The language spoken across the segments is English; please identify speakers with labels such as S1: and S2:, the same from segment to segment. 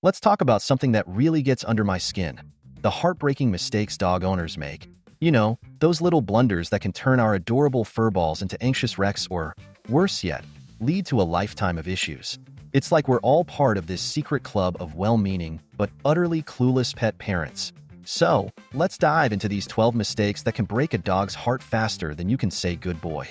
S1: let's talk about something that really gets under my skin. The heartbreaking mistakes dog owners make. You know, those little blunders that can turn our adorable furballs into anxious wrecks or, worse yet, lead to a lifetime of issues. It's like we're all part of this secret club of well-meaning but utterly clueless pet parents. So, let's dive into these 12 mistakes that can break a dog's heart faster than you can say good boy.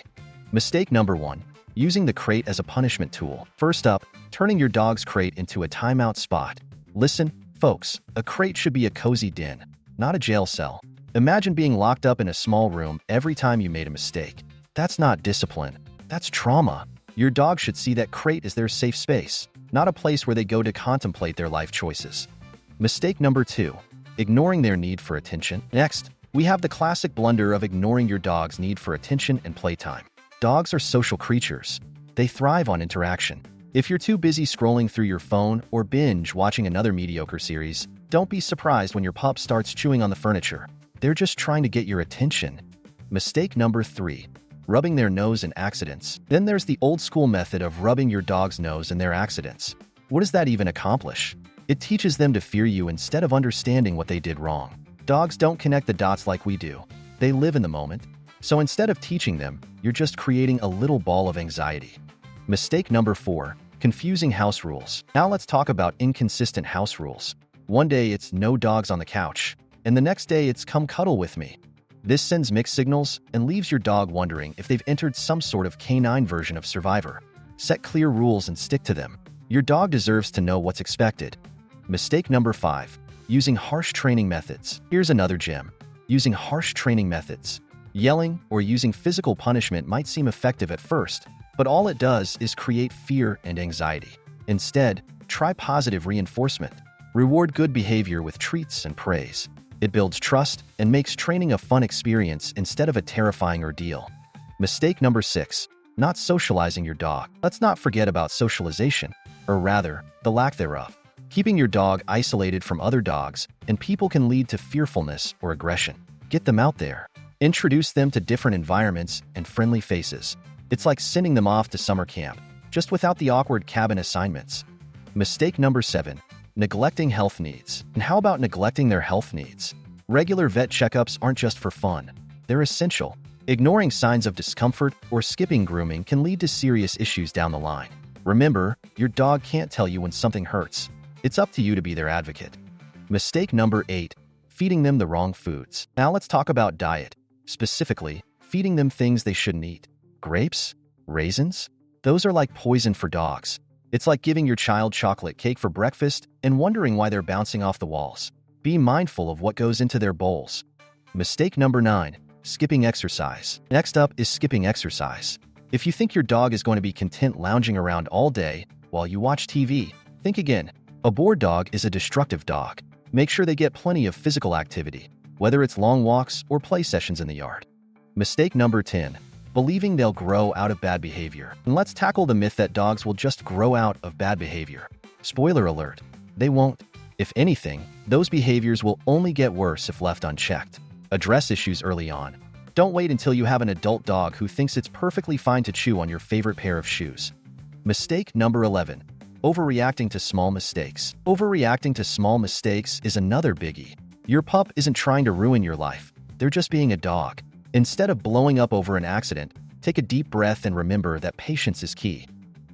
S1: Mistake number 1. Using the crate as a punishment tool. First up, turning your dog's crate into a timeout spot. Listen, folks, a crate should be a cozy den, not a jail cell. Imagine being locked up in a small room every time you made a mistake. That's not discipline. That's trauma. Your dog should see that crate as their safe space, not a place where they go to contemplate their life choices. Mistake number 2. Ignoring their need for attention. Next, we have the classic blunder of ignoring your dog's need for attention and playtime. Dogs are social creatures. They thrive on interaction. If you're too busy scrolling through your phone or binge watching another mediocre series, don't be surprised when your pup starts chewing on the furniture. They're just trying to get your attention. Mistake number 3. Rubbing their nose in accidents. Then there's the old school method of rubbing your dog's nose in their accidents. What does that even accomplish? It teaches them to fear you instead of understanding what they did wrong. Dogs don't connect the dots like we do. They live in the moment. So instead of teaching them, you're just creating a little ball of anxiety. Mistake number 4. Confusing house rules. Now let's talk about inconsistent house rules. One day it's no dogs on the couch, and the next day it's come cuddle with me. This sends mixed signals and leaves your dog wondering if they've entered some sort of canine version of Survivor. Set clear rules and stick to them. Your dog deserves to know what's expected. Mistake number 5. Using harsh training methods. Here's another gem. Using harsh training methods. Yelling or using physical punishment might seem effective at first, but all it does is create fear and anxiety. Instead, try positive reinforcement. Reward good behavior with treats and praise. It builds trust and makes training a fun experience instead of a terrifying ordeal. Mistake number 6. Not socializing your dog. Let's not forget about socialization, or rather, the lack thereof. Keeping your dog isolated from other dogs and people can lead to fearfulness or aggression. Get them out there. Introduce them to different environments and friendly faces. It's like sending them off to summer camp, just without the awkward cabin assignments. Mistake number 7. Neglecting health needs. And how about neglecting their health needs? Regular vet checkups aren't just for fun. They're essential. Ignoring signs of discomfort or skipping grooming can lead to serious issues down the line. Remember, your dog can't tell you when something hurts. It's up to you to be their advocate. Mistake number 8. Feeding them the wrong foods. Now let's talk about diet. Specifically, feeding them things they shouldn't eat. Grapes? Raisins? Those are like poison for dogs. It's like giving your child chocolate cake for breakfast and wondering why they're bouncing off the walls. Be mindful of what goes into their bowls. Mistake number 9. Skipping exercise. Next up is skipping exercise. If you think your dog is going to be content lounging around all day while you watch TV, think again. A bored dog is a destructive dog. Make sure they get plenty of physical activity, whether it's long walks or play sessions in the yard. Mistake number 10. Believing they'll grow out of bad behavior. And let's tackle the myth that dogs will just grow out of bad behavior. Spoiler alert, they won't. If anything, those behaviors will only get worse if left unchecked. Address issues early on. Don't wait until you have an adult dog who thinks it's perfectly fine to chew on your favorite pair of shoes. Mistake number 11. Overreacting to small mistakes. Overreacting to small mistakes is another biggie. Your pup isn't trying to ruin your life. They're just being a dog. Instead of blowing up over an accident, take a deep breath and remember that patience is key.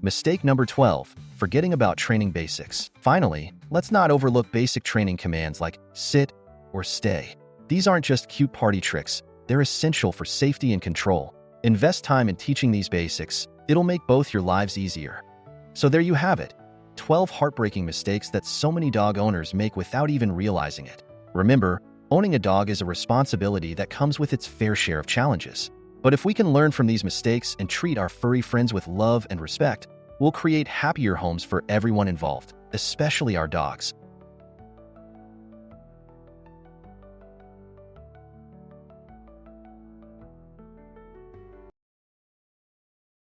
S1: Mistake number 12. Forgetting about training basics. Finally, let's not overlook basic training commands like sit or stay. These aren't just cute party tricks. They're essential for safety and control. Invest time in teaching these basics. It'll make both your lives easier. So there you have it. 12 heartbreaking mistakes that so many dog owners make without even realizing it. Remember, owning a dog is a responsibility that comes with its fair share of challenges. But if we can learn from these mistakes and treat our furry friends with love and respect, we'll create happier homes for everyone involved, especially our dogs.